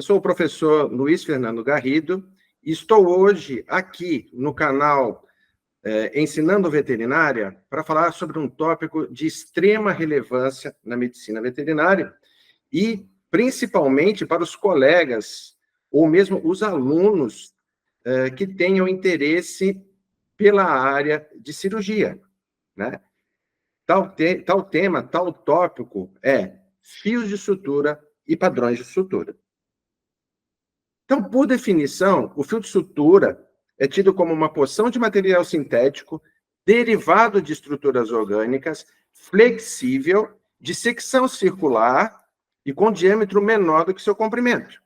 sou o professor Luiz Fernando Garrido e estou hoje aqui no canal Ensinando Veterinária para falar sobre um tópico de extrema relevância na medicina veterinária e principalmente para os colegas ou mesmo os alunos que tenham interesse pela área de cirurgia, né? Tal tema, tal tópico é fios de sutura e padrões de sutura. Então, por definição, o fio de sutura é tido como uma porção de material sintético derivado de estruturas orgânicas, flexível, de secção circular e com diâmetro menor do que seu comprimento.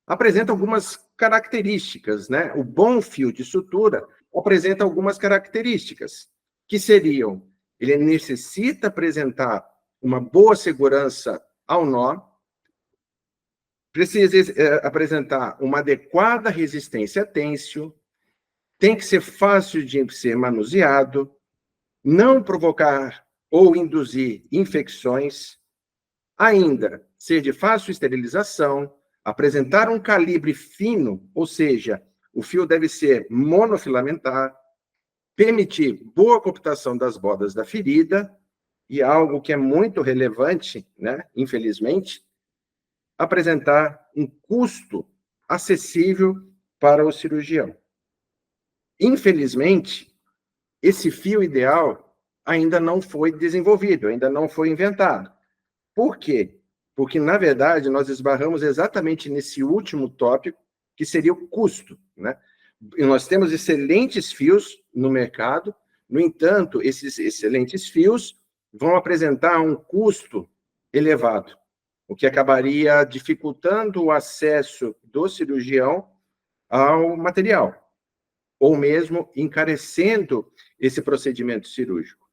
Apresenta algumas características, né? O bom fio de sutura apresenta algumas características, que seriam, ele necessita apresentar uma boa segurança ao nó, precisa apresentar uma adequada resistência a têncil, tem que ser fácil de ser manuseado, não provocar ou induzir infecções, ainda ser de fácil esterilização, apresentar um calibre fino, ou seja, o fio deve ser monofilamentar, permitir boa cooptação das bordas da ferida, e algo que é muito relevante, né, infelizmente, apresentar um custo acessível para o cirurgião. Infelizmente, esse fio ideal ainda não foi desenvolvido, ainda não foi inventado. Por quê? Porque, na verdade, nós esbarramos exatamente nesse último tópico, que seria o custo, né? E nós temos excelentes fios no mercado, no entanto, esses excelentes fios vão apresentar um custo elevado, o que acabaria dificultando o acesso do cirurgião ao material, ou mesmo encarecendo esse procedimento cirúrgico.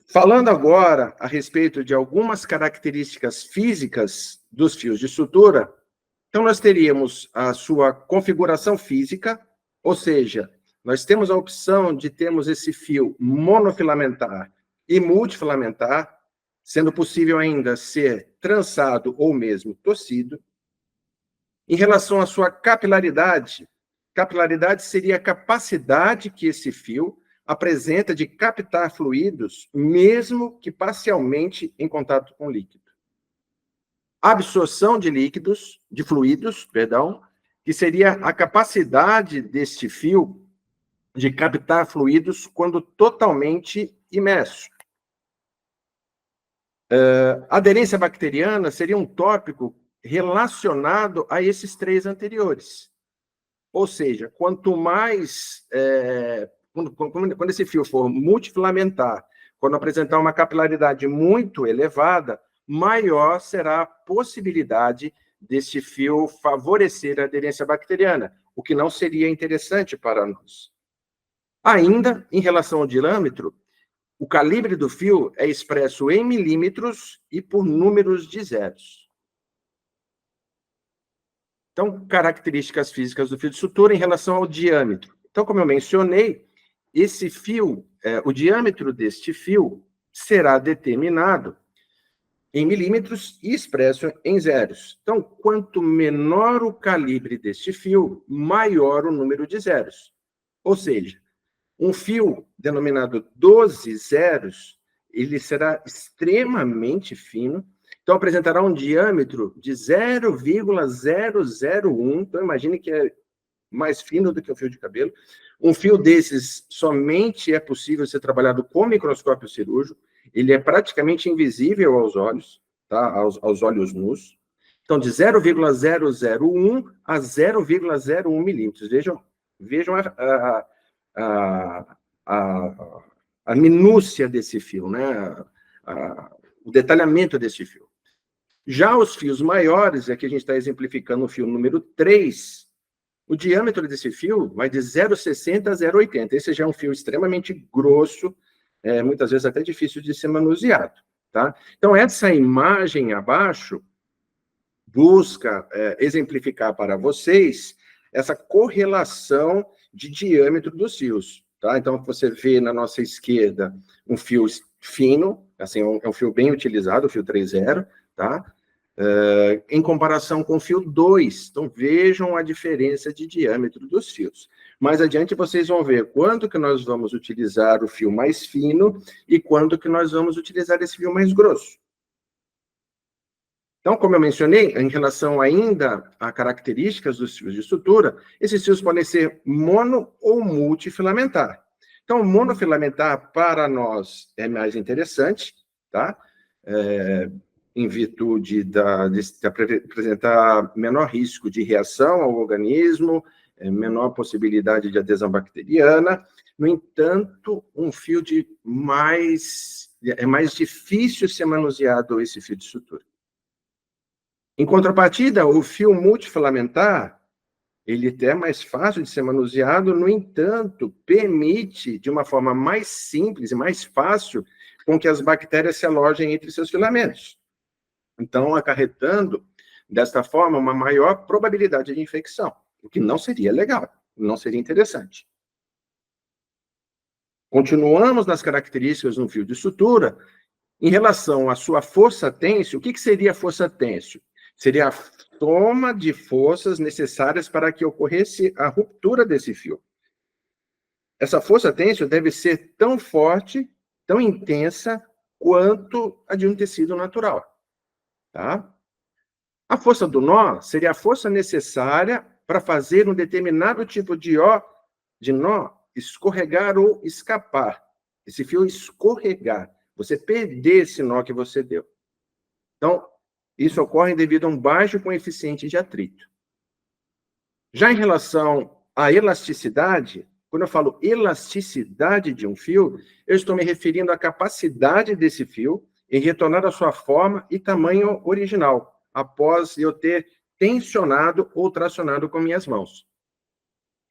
Falando agora a respeito de algumas características físicas dos fios de sutura, então nós teríamos a sua configuração física, ou seja, nós temos a opção de termos esse fio monofilamentar e multifilamentar, sendo possível ainda ser trançado ou mesmo torcido. Em relação à sua capilaridade, capilaridade seria a capacidade que esse fio apresenta de captar fluidos, mesmo que parcialmente em contato com líquido. Absorção de fluidos, que seria a capacidade deste fio de captar fluidos quando totalmente imerso. Aderência bacteriana seria um tópico relacionado a esses três anteriores. Ou seja, quanto mais... Quando esse fio for multifilamentar, quando apresentar uma capilaridade muito elevada, maior será a possibilidade desse fio favorecer a aderência bacteriana, o que não seria interessante para nós. Ainda, em relação ao diâmetro, o calibre do fio é expresso em milímetros e por números de zeros. Então, características físicas do fio de sutura em relação ao diâmetro. Então, como eu mencionei, esse fio, o diâmetro deste fio será determinado em milímetros e expresso em zeros. Então, quanto menor o calibre deste fio, maior o número de zeros. Ou seja, um fio denominado 12 zeros, ele será extremamente fino, então apresentará um diâmetro de 0,001, então imagine que é mais fino do que o fio de cabelo. Um fio desses somente é possível ser trabalhado com microscópio cirúrgico, ele é praticamente invisível aos olhos, tá? aos olhos nus. Então, de 0,001 a 0,01 milímetros. Vejam a minúcia desse fio, né? O detalhamento desse fio. Já os fios maiores, aqui a gente está exemplificando o fio número 3, o diâmetro desse fio vai de 0,60 a 0,80. Esse já é um fio extremamente grosso, muitas vezes até difícil de ser manuseado. Tá? Então, essa imagem abaixo busca exemplificar para vocês essa correlação de diâmetro dos fios. Tá? Então, você vê na nossa esquerda um fio fino, assim, é um fio bem utilizado, o fio 3.0, tá? em comparação com o fio 2. Então, vejam a diferença de diâmetro dos fios. Mais adiante, vocês vão ver quanto que nós vamos utilizar o fio mais fino e quanto que nós vamos utilizar esse fio mais grosso. Então, como eu mencionei, em relação ainda a características dos fios de sutura, esses fios podem ser mono ou multifilamentar. Então, monofilamentar, para nós, é mais interessante, tá? Em virtude de apresentar menor risco de reação ao organismo, menor possibilidade de adesão bacteriana. No entanto, um fio é mais difícil ser manuseado, esse fio de sutura. Em contrapartida, o fio multifilamentar, ele até é mais fácil de ser manuseado, no entanto, permite, de uma forma mais simples e mais fácil, com que as bactérias se alojem entre seus filamentos. Então, acarretando, desta forma, uma maior probabilidade de infecção, o que não seria legal, não seria interessante. Continuamos nas características de um fio de sutura. Em relação à sua força têncil, o que seria a força têncil? Seria a soma de forças necessárias para que ocorresse a ruptura desse fio. Essa força têncil deve ser tão forte, tão intensa, quanto a de um tecido natural. Tá? A força do nó seria a força necessária para fazer um determinado tipo de nó escorregar ou escapar. Esse fio escorregar. Você perder esse nó que você deu. Então, isso ocorre devido a um baixo coeficiente de atrito. Já em relação à elasticidade, quando eu falo elasticidade de um fio, eu estou me referindo à capacidade desse fio em retornar à sua forma e tamanho original, após eu ter tensionado ou tracionado com minhas mãos.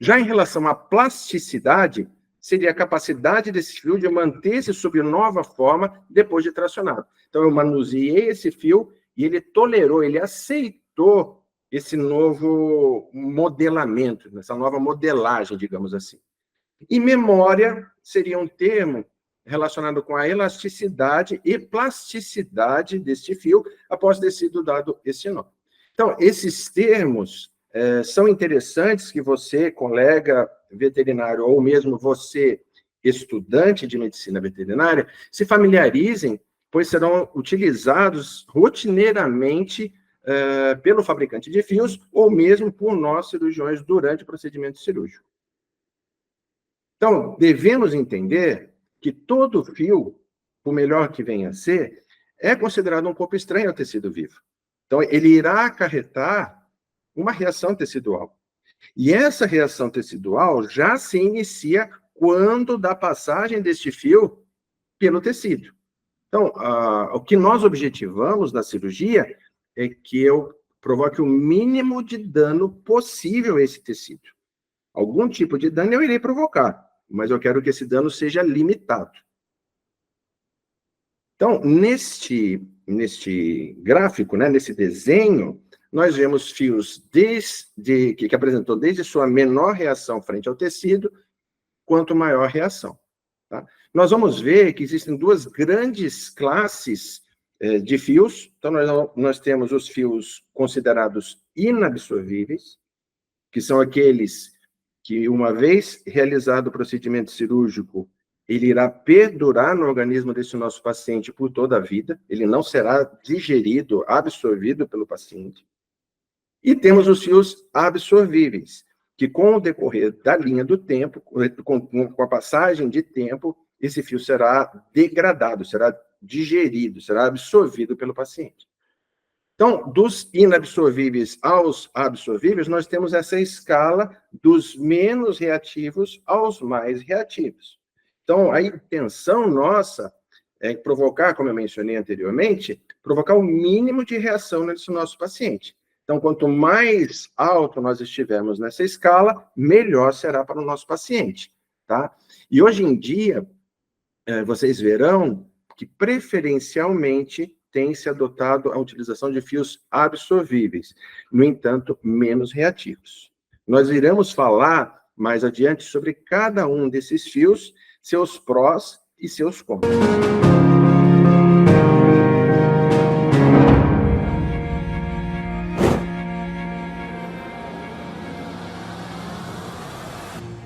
Já em relação à plasticidade, seria a capacidade desse fio de manter-se sob nova forma depois de tracionado. Então, eu manuseei esse fio e ele tolerou, ele aceitou esse novo modelamento, essa nova modelagem, digamos assim. E memória seria um termo relacionado com a elasticidade e plasticidade deste fio após ter sido dado esse nó. Então, esses termos são interessantes que você, colega veterinário, ou mesmo você, estudante de medicina veterinária, se familiarizem, pois serão utilizados rotineiramente pelo fabricante de fios ou mesmo por nós, cirurgiões, durante o procedimento cirúrgico. Então, devemos entender que todo fio, por melhor que venha a ser, é considerado um corpo estranho ao tecido vivo. Então, ele irá acarretar uma reação tecidual. E essa reação tecidual já se inicia quando da passagem deste fio pelo tecido. Então, o que nós objetivamos na cirurgia é que eu provoque o mínimo de dano possível a esse tecido. Algum tipo de dano eu irei provocar, mas eu quero que esse dano seja limitado. Então, neste gráfico, né, nesse desenho, nós vemos fios que apresentou desde sua menor reação frente ao tecido, quanto maior reação. Tá? Nós vamos ver que existem duas grandes classes de fios. Então, nós temos os fios considerados inabsorvíveis, que são aqueles que, uma vez realizado o procedimento cirúrgico, ele irá perdurar no organismo desse nosso paciente por toda a vida, ele não será digerido, absorvido pelo paciente. E temos os fios absorvíveis, que com o decorrer da linha do tempo, com a passagem de tempo, esse fio será degradado, será digerido, será absorvido pelo paciente. Então, dos inabsorvíveis aos absorvíveis, nós temos essa escala dos menos reativos aos mais reativos. Então, a intenção nossa é provocar, como eu mencionei anteriormente, provocar o mínimo de reação nesse nosso paciente. Então, quanto mais alto nós estivermos nessa escala, melhor será para o nosso paciente, tá? E hoje em dia, vocês verão que preferencialmente tem se adotado a utilização de fios absorvíveis, no entanto, menos reativos. Nós iremos falar mais adiante sobre cada um desses fios, seus prós e seus contras.